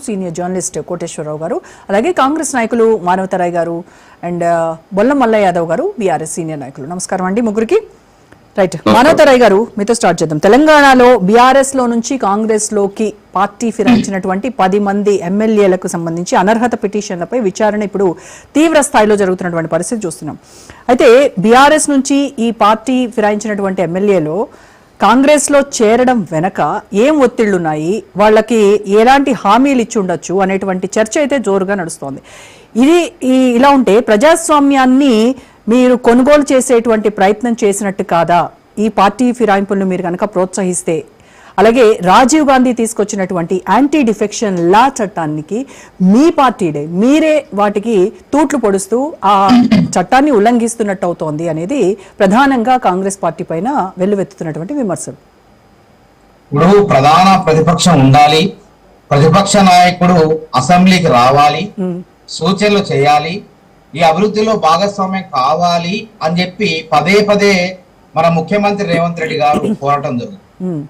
Senior journalist Koteswararao గారు, అలాగే కాంగ్రెస్ నాయకులు మానవతరాయ్ గారు అండ్ బొల్ల మల్ల యాదవ్ గారు, బీఆర్ఎస్ సీనియర్ నాయకులు. నమస్కారం అండి ముగ్గురికి. రైట్, మానవతరాయ్ గారు మీతో స్టార్ట్ చేద్దాం. తెలంగాణలో బీఆర్ఎస్ లో నుంచి కాంగ్రెస్ లోకి పార్టీ ఫిరాయించినటువంటి 10 మంది ఎమ్మెల్యేలకు సంబంధించి అనర్హత పిటిషన్లపై విచారణ ఇప్పుడు తీవ్ర స్థాయిలో జరుగుతున్నటువంటి పరిస్థితి చూస్తున్నాం. అయితే బీఆర్ఎస్ నుంచి ఈ పార్టీ ఫిరాయించినటువంటి ఎమ్మెల్యేలో కాంగ్రెస్ లో చేరడం వెనక ఏం ఒత్తిళ్లున్నాయి, వాళ్ళకి ఎలాంటి హామీలు ఇచ్చి ఉండొచ్చు అనేటువంటి చర్చ అయితే జోరుగా నడుస్తోంది. ఇలా ఉంటే ప్రజాస్వామ్యాన్ని మీరు కొనుగోలు చేసేటువంటి ప్రయత్నం చేసినట్టు కాదా ఈ పార్టీ ఫిరాయింపులను మీరు కనుక ప్రోత్సహిస్తే? అలాగే రాజీవ్ గాంధీ తీసుకొచ్చినటువంటి యాంటీ డిఫెక్షన్ లా చట్టానికి మీ పార్టీడే మీరే వాటికి తూట్లు పొడుస్తూ ఆ చట్టాన్ని ఉల్లంఘిస్తున్నట్టు అవుతోంది అనేది ప్రధానంగా కాంగ్రెస్ పార్టీ పైన వెల్లువెత్తుతున్నటువంటి విమర్శలు. ఇప్పుడు ప్రధాన ప్రతిపక్షం ఉండాలి, ప్రతిపక్ష నాయకుడు అసెంబ్లీకి రావాలి, సూచనలు చేయాలి, ఈ అభివృద్ధిలో భాగస్వామ్యం కావాలి అని చెప్పి పదే పదే మన ముఖ్యమంత్రి రేవంత్ రెడ్డి గారు కోరటం జరుగుతుంది.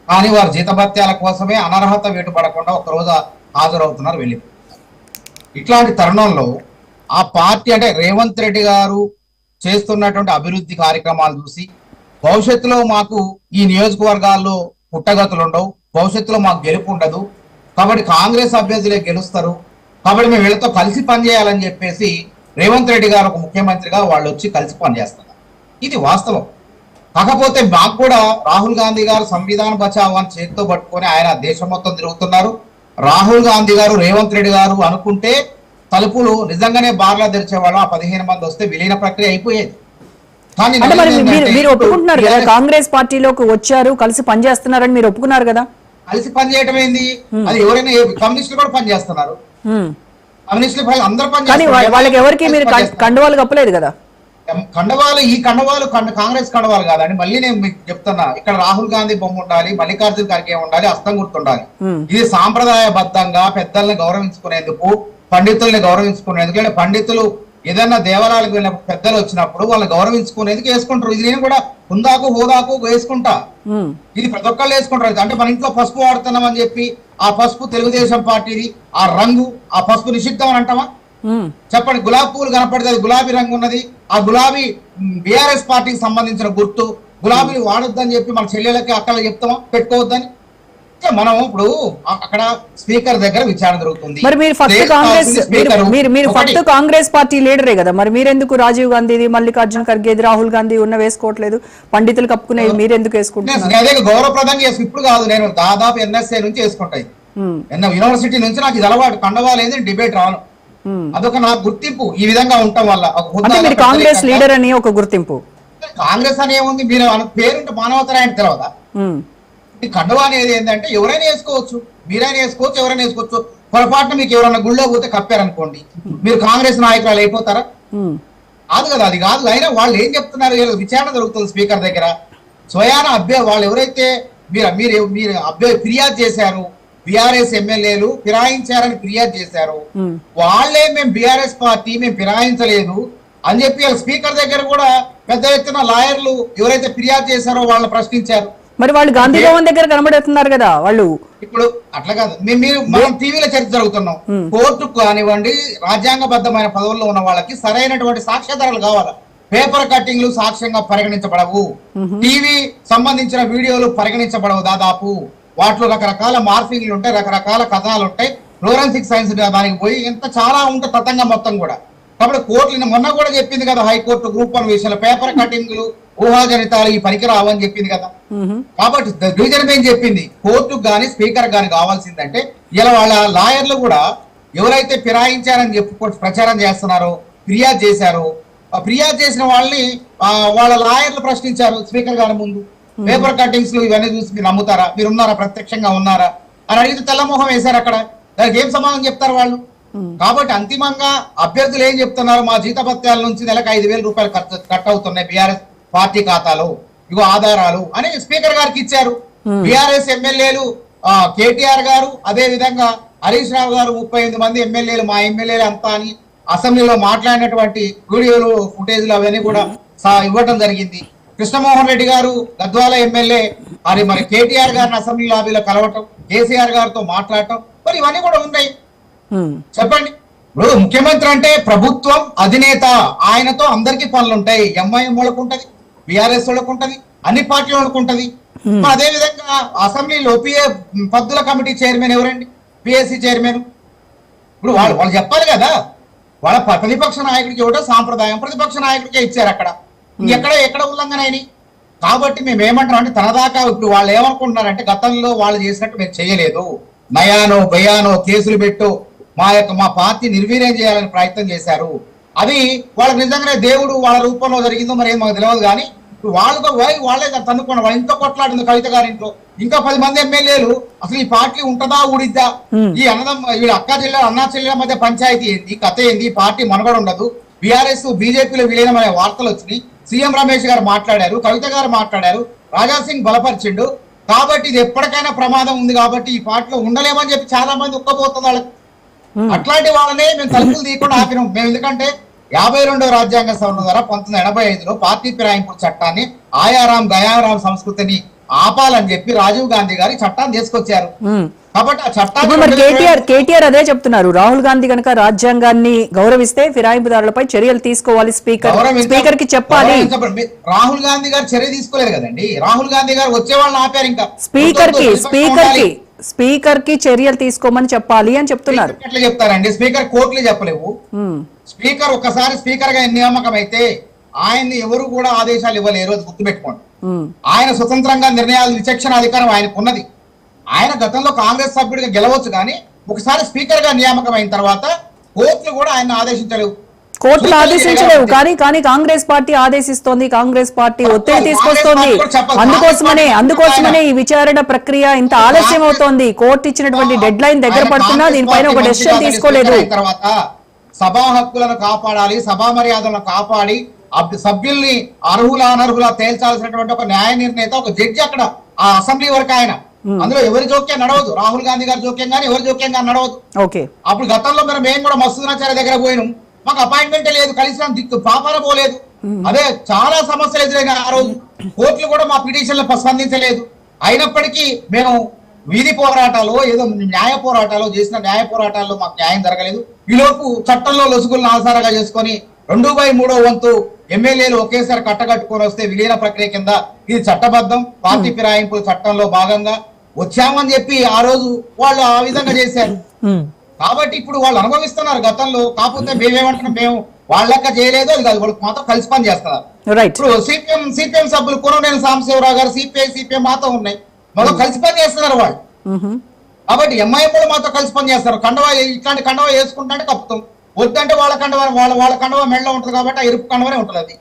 కానీ వారు జీతభత్యాల కోసమే అనర్హత వేటుపడకుండా ఒకరోజు హాజరవుతున్నారు, వెళ్ళిపోతున్నారు. ఇట్లాంటి తరుణంలో ఆ పార్టీ అంటే రేవంత్ రెడ్డి గారు చేస్తున్నటువంటి అభివృద్ధి కార్యక్రమాలు చూసి భవిష్యత్తులో మాకు ఈ నియోజకవర్గాల్లో పుట్టగతులు ఉండవు, భవిష్యత్తులో మాకు గెలుపు ఉండదు, కాబట్టి కాంగ్రెస్ అభ్యర్థులే గెలుస్తారు, కాబట్టి మేము వీళ్ళతో కలిసి పనిచేయాలని చెప్పేసి రేవంత్ రెడ్డి గారు ఒక ముఖ్యమంత్రిగా వాళ్ళు వచ్చి కలిసి పనిచేస్తున్నారు. ఇది వాస్తవం. కాకపోతే మాకు కూడా రాహుల్ గాంధీ గారు సంవిధాన బచావ్ అని చేతితో పట్టుకొని ఆయన దేశం మొత్తం తిరుగుతున్నారు. రాహుల్ గాంధీ గారు రేవంత్ రెడ్డి గారు అనుకుంటే తలుపులు నిజంగానే బార్లా తెరిచేవాళ్ళు. ఆ 15 మంది వస్తే విలీన ప్రక్రియ అయిపోయేది. కానీ మీరు ఒప్పుకుంటున్నారు కదా, కాంగ్రెస్ పార్టీలోకి వచ్చారు, కలిసి పనిచేస్తున్నారని మీరు ఒప్పుకున్నారు కదా. కలిసి పనిచేయటం ఏంది? అది ఎవరైనా కమ్యూనిస్టులు కూడా పనిచేస్తున్నారు, కమ్యూనిస్టులు అందరూ పనిచేస్తున్నారు. వాళ్ళకి ఎవరికి మీరు కండువాలు కప్పలేదు కదా. కండవాలు ఈ కండవాలు కాంగ్రెస్ కండవాలు కాదండి. మళ్ళీ నేను మీకు చెప్తున్నా, ఇక్కడ రాహుల్ గాంధీ బొమ్మ ఉండాలి, మల్లికార్జున ఖర్గే ఉండాలి, హస్తం గుర్తుండాలి. ఇది సాంప్రదాయబద్ధంగా పెద్దల్ని గౌరవించుకునేందుకు, పండితుల్ని గౌరవించుకునేందుకు, లేదా పండితులు ఏదైనా దేవాలయాలకు వెళ్ళినప్పుడు పెద్దలు వచ్చినప్పుడు వాళ్ళని గౌరవించుకునేందుకు వేసుకుంటారు. ఇది నేను కూడా హుందాకు హోదాకు వేసుకుంటా, ఇది ప్రతి ఒక్కళ్ళు వేసుకుంటారు. అంటే మన ఇంట్లో పసుపు వాడుతున్నాం అని చెప్పి ఆ పసుపు తెలుగుదేశం పార్టీది, ఆ రంగు ఆ పసుపు నిషిద్ధం అని అంటామా? చెప్పండి. గులాబీ పువ్వులు కనపడితే అది గులాబీ రంగు ఉన్నది, ఆ గులాబీ బీఆర్ఎస్ పార్టీకి సంబంధించిన గుర్తు, గులాబీలు వాడొద్దని చెప్పి మన చెల్లెలకి అక్కలు చెప్తామా పెట్టుకోవద్దని? మనం ఇప్పుడు అక్కడ స్పీకర్ దగ్గర విచారణ జరుగుతుంది. మరి మీరు ఫస్ట్ కాంగ్రెస్ పార్టీ లీడరే కదా, మరి మీరెందుకు రాజీవ్ గాంధీది, మల్లికార్జున ఖర్గేది, రాహుల్ గాంధీ ఉన్న వేసుకోవట్లేదు? పండితులు కప్పుకునేది మీరెందుకు వేసుకుంటున్నారు? అదే గౌరవప్రదంగా చేసుకు. ఇప్పుడు కాదు, నేను దాదాపు ఎన్ఎస్ఏ నుంచి వేసుకుంటాయి, యూనివర్సిటీ నుంచి నాకు ఇది అలవాటు. కండవాలేదు డిబేట్ రాను, అదొక నాకు గుర్తింపు. ఈ విధంగా ఉండటం వల్ల కాంగ్రెస్ లీడర్ అని ఒక గుర్తింపు. కాంగ్రెస్ అని ఏముంది, మీరు పేరుంటే మానవతరాయ్ అని తెలవదా? కండువా అనేది ఏంటంటే ఎవరైనా వేసుకోవచ్చు, మీరైనా వేసుకోవచ్చు, ఎవరైనా వేసుకోవచ్చు. పొరపాటున మీకు ఎవరైనా గుళ్ళో పోతే కప్పారనుకోండి, మీరు కాంగ్రెస్ నాయకురాలు అయిపోతారా? కాదు కదా, అది కాదు. అయినా వాళ్ళు ఏం చెప్తున్నారు, విచారణ జరుగుతుంది స్పీకర్ దగ్గర. స్వయాన వాళ్ళు ఎవరైతే మీరు ఫిర్యాదు చేశారు, బీఆర్ఎస్ ఎమ్మెల్యేలు ఫిరాయించారని ఫిర్యాదు చేశారు, వాళ్ళే మేము బీఆర్ఎస్ పార్టీ మేము ఫిరాయించలేదు అని చెప్పి స్పీకర్ దగ్గర కూడా పెద్ద ఎత్తున లాయర్లు ఎవరైతే ఫిర్యాదు చేశారో వాళ్ళని ప్రశ్నించారు. మరి వాళ్ళు గాంధీ భవన్ దగ్గర కనబడుతున్నారు కదా వాళ్ళు. ఇప్పుడు అట్లా కాదు, మనం టీవీలో చర్చ జరుగుతున్నాం. కోర్టుకు కానివ్వండి, రాజ్యాంగబద్ధమైన పదవుల్లో ఉన్న వాళ్ళకి సరైనటువంటి సాక్ష్యాధారాలు కావాలి. పేపర్ కట్టింగ్లు సాక్ష్యంగా పరిగణించబడవు, టీవీ సంబంధించిన వీడియోలు పరిగణించబడవు. దాదాపు వాటిలో రకరకాల మార్ఫింగ్లు ఉంటాయి, రకరకాల కథనాలు ఉంటాయి, ఫోరెన్సిక్ సైన్స్ దానికి పోయి ఎంత చాలా ఉంటుంది తతంగా మొత్తం కూడా. కాబట్టి కోర్టులు మొన్న కూడా చెప్పింది కదా, హైకోర్టు గ్రూప్ 1 విషయంలో పేపర్ కటింగ్లు ఊహాజనితాలు ఈ పనికి రావని చెప్పింది కదా. కాబట్టి డివిజన్ బెంచ్ చెప్పింది కోర్టుకు గానీ స్పీకర్ గానీ కావాల్సిందంటే, ఇలా వాళ్ళ లాయర్లు కూడా ఎవరైతే ఫిరాయించారని చెప్పి ప్రచారం చేస్తున్నారో, ఫిర్యాదు చేశారో, ఫిర్యాదు చేసిన వాళ్ళని వాళ్ళ లాయర్లు ప్రశ్నించారు స్పీకర్ గారి ముందు. పేపర్ కటింగ్స్ ఇవన్నీ చూసి మీరు నమ్ముతారా, మీరు ఉన్నారా, ప్రత్యక్షంగా ఉన్నారా అని అడిగితే తెల్లమోహం వేశారు. అక్కడ దానికి ఏం సమాధానం చెప్తారు వాళ్ళు? కాబట్టి అంతిమంగా అభ్యర్థులు ఏం చెప్తున్నారు, మా జీతభత్యాల నుంచి నెలకు 5,000 రూపాయలు కట్ అవుతున్నాయి బీఆర్ఎస్ పార్టీ ఖాతాలో, ఇగో ఆధారాలు అని స్పీకర్ గారికి ఇచ్చారు. బీఆర్ఎస్ ఎమ్మెల్యేలు కేటీఆర్ గారు, అదే విధంగా హరీష్ రావు గారు, 38 మంది ఎమ్మెల్యేలు మా ఎమ్మెల్యేలు అంతా అని అసెంబ్లీలో మాట్లాడినటువంటి వీడియోలు ఫుటేజ్లు అవన్నీ కూడా ఇవ్వటం జరిగింది. కృష్ణమోహన్ రెడ్డి గారు గద్వాల ఎమ్మెల్యే మరి కేటీఆర్ గారిని అసెంబ్లీ లాబీలో కలవటం, కేసీఆర్ గారితో మాట్లాడటం, మరి ఇవన్నీ కూడా ఉన్నాయి. ఉమ్, చెప్పండి. ఇప్పుడు ముఖ్యమంత్రి అంటే ప్రభుత్వం అధినేత, ఆయనతో అందరికీ పనులు ఉంటాయి. ఎంఐఎం వాళ్ళకు ఉంటది, బీఆర్ఎస్ వాళ్ళకు ఉంటది, అన్ని పార్టీల వాళ్ళకు ఉంటది. మరి అదే విధంగా అసెంబ్లీలో పద్దుల కమిటీ చైర్మన్ ఎవరండి? PSC chairman. ఇప్పుడు వాళ్ళు చెప్పాలి కదా, వాళ్ళ ప్రతిపక్ష నాయకుడికి ఇవ్వడం సాంప్రదాయం, ప్రతిపక్ష నాయకుడికే ఇచ్చారు అక్కడ. ఎక్కడ ఉల్లంఘన అయినాయి? కాబట్టి మేము ఏమంటాం అంటే తనదాకా ఇప్పుడు వాళ్ళు ఏమనుకుంటున్నారంటే గతంలో వాళ్ళు చేసినట్టు మేము చేయలేదు, నయానో భయానో కేసులు పెట్టు మా పార్టీ నిర్వీర్యం చేయాలని ప్రయత్నం చేశారు. అది వాళ్ళకి నిజంగానే దేవుడు వాళ్ళ రూపంలో జరిగిందో మరి మాకు తెలియదు. కానీ ఇప్పుడు వాళ్ళతో వాళ్ళే తన్నుకున్నారు. వాళ్ళు ఇంట్లో కొట్లాడింది కవిత గారింట్లో, ఇంకా 10 మంది ఎమ్మెల్యేలు. అసలు ఈ పార్టీ ఉంటదా ఊడిద్దా? ఈ వీళ్ళ అక్క చెల్లెలు అన్నా చెల్లెల మధ్య పంచాయతీ ఏంది, కథ ఏంది? ఈ పార్టీ మనుగడ ఉండదు. బీఆర్ఎస్ బీజేపీలో విలీనమనే వార్తలు వచ్చినాయి. సీఎం రమేష్ గారు మాట్లాడారు, కవిత గారు మాట్లాడారు, రాజాసింగ్ బలపరిచిండు. కాబట్టి ఇది ఎప్పటికైనా ప్రమాదం ఉంది, కాబట్టి ఈ పార్టీలో ఉండలేమని చెప్పి చాలా మంది ఉక్కపోతుంది వాళ్ళకి. అట్లాంటి వాళ్ళనే మేము తలుపులు తీయకుండా ఆపినాం. మేము ఎందుకంటే 52వ రాజ్యాంగ సవరణ ద్వారా 1985లో పార్టీ ఫిరాయింపుల చట్టాన్ని, ఆయారాం గయారాం సంస్కృతిని ఆపాలని చెప్పి రాజీవ్ గాంధీ గారి చట్టాన్ని తీసుకొచ్చారు. కాబట్టి ఆ చట్టాన్ని కేటీఆర్ అదే చెప్తున్నారు. రాహుల్ గాంధీ కనుక రాజ్యాంగాన్ని గౌరవిస్తే ఫిరాయింపుదారులపై చర్యలు తీసుకోవాలి, స్పీకర్ కి చెప్పాలి. రాహుల్ గాంధీ గారు చర్య తీసుకోలేదు కదండి. రాహుల్ గాంధీ గారు వచ్చే వాళ్ళని ఆపారు. ఇంకా స్పీకర్ కి చర్యలు తీసుకోమని చెప్పాలి అని చెప్తున్నారు. ఎట్లా చెప్తారండి? స్పీకర్ కోర్టులు చెప్పలేవు. స్పీకర్ ఒక్కసారి స్పీకర్ గా నియామకం అయితే ఆయన్ని ఎవరు కూడా ఆదేశాలు ఇవ్వలేరు. అది గుర్తుపెట్టుకోండి. ఆయన స్వతంత్రంగా నిర్ణయాలు విచక్షణ అధికారం ఆయనకు ఉన్నది. ఆయన గతంలో కాంగ్రెస్ సభ్యుడిగా గెలవచ్చు, కానీ ఒకసారి స్పీకర్ గా నియామకం అయిన తర్వాత కోర్టులు కూడా ఆయన ఆదేశించలేవు. కోర్టులు ఆదేశించలేవు, కానీ కాంగ్రెస్ పార్టీ ఆదేశిస్తోంది, కాంగ్రెస్ పార్టీ ఒత్తిడి తీసుకొస్తోంది. అందుకోసమనే ఈ విచారణ ప్రక్రియ ఇంత ఆలస్యం అవుతోంది. కోర్టు ఇచ్చినటువంటి డెడ్ లైన్ దగ్గర పడుతున్నా దీనిపైన ఒక డెసిషన్ తీసుకోలేదు. తర్వాత సభా హక్కులను కాపాడాలి, సభా మర్యాదలను కాపాడి సభ్యుల్ని అర్హుల అనర్హుల తేల్చాల్సినటువంటి ఒక న్యాయ నిర్ణేత, ఒక జడ్జి అక్కడ ఆ అసెంబ్లీ వరకు ఆయన. అందులో ఎవరి జోక్యం నడవదు, రాహుల్ గాంధీ గారి జోక్యం కానీ ఎవరి జోక్యం కానీ నడవదు. అప్పుడు గతంలో మేము కూడా మసూదనాచార్య దగ్గర పోయినాం, మాకు అపాయింట్మెంట్ లేదు, కలిసిన దిక్కు పాపాన పోలేదు. అదే చాలా సమస్యలు ఎదురైనాయి ఆ రోజు. కోర్టులు కూడా మా పిటిషన్లు స్పందించలేదు. అయినప్పటికీ మేము వీధి పోరాటాలు, ఏదో న్యాయ పోరాటాలు చేసిన న్యాయ పోరాటాల్లో మాకు న్యాయం జరగలేదు. ఈలోపు చట్టంలో లొసుగులను ఆధారంగా చేసుకొని 2/3 వంతు ఎమ్మెల్యేలు ఒకేసారి కట్టగట్టుకొని వస్తే విలీన ప్రక్రియ కింద ఇది చట్టబద్ధం, పార్టీ ఫిరాయింపుల చట్టంలో భాగంగా వచ్చామని చెప్పి ఆ రోజు వాళ్ళు ఆ విధంగా చేశారు. కాబట్టి ఇప్పుడు వాళ్ళు అనుభవిస్తున్నారు గతంలో. కాకపోతే మేమేమంటున్నాం, మేము వాళ్ళక్క చేయలేదు, అది కాదు, వాళ్ళకి మాతో కలిసి పని చేస్తున్నారు. ఇప్పుడు సిపిఎం సభ్యులు కొననేని సాంబశివరావు గారు, సిపిఎం మాతో ఉన్నాయి, మాతో కలిసి పని చేస్తున్నారు వాళ్ళు. కాబట్టి ఎంఐఎం కూడా మాతో కలిసి పని చేస్తారు. కండవా ఇట్లాంటి కండవా వేసుకుంటే కప్పుతాం, వద్దంటే వాళ్ళ కండవా మెడలో ఉంటుంది కాబట్టి ఆ ఇరుపు కండవనే ఉంటుంది అది.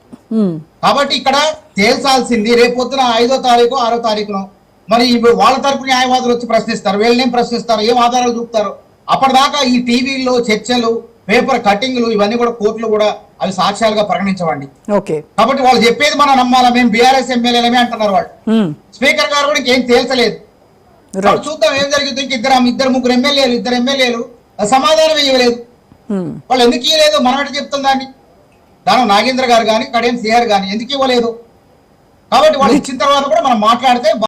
కాబట్టి ఇక్కడ తేల్చాల్సింది రేపొద్దున 5వ తారీఖు 6వ తారీఖును మరి ఇప్పుడు వాళ్ళ తరపు న్యాయవాదులు వచ్చి ప్రశ్నిస్తారు, వీళ్ళనేం ప్రశ్నిస్తారు, ఏం ఆధారాలు చూపుతారు. అప్పటిదాకా ఈ టీవీల్లో చర్చలు, పేపర్ కటింగ్లు ఇవన్నీ కూడా కోర్టులు కూడా అవి సాక్ష్యాలుగా పరిగణించవండి. కాబట్టి వాళ్ళు చెప్పేది మనం నమ్మాలా. మేము బీఆర్ఎస్ ఎమ్మెల్యేలమే అంటున్నారు వాళ్ళు. స్పీకర్ గారు కూడా ఇంకేం తేల్చలేదు. చూద్దాం ఏం జరిగింది. ఇద్దరు ముగ్గురు ఎమ్మెల్యేలు సమాధానం ఇవ్వలేదు. వాళ్ళు ఎందుకు ఇవ్వలేదు మనం ఎట్లా చెప్తాం దాన్ని? దాని నాగేంద్ర గారు కానీ, కడియం సిఆర్ కానీ ఎందుకు ఇవ్వలేదు? కాబట్టి వాళ్ళు ఇచ్చిన తర్వాత కూడా మనం మాట్లాడితే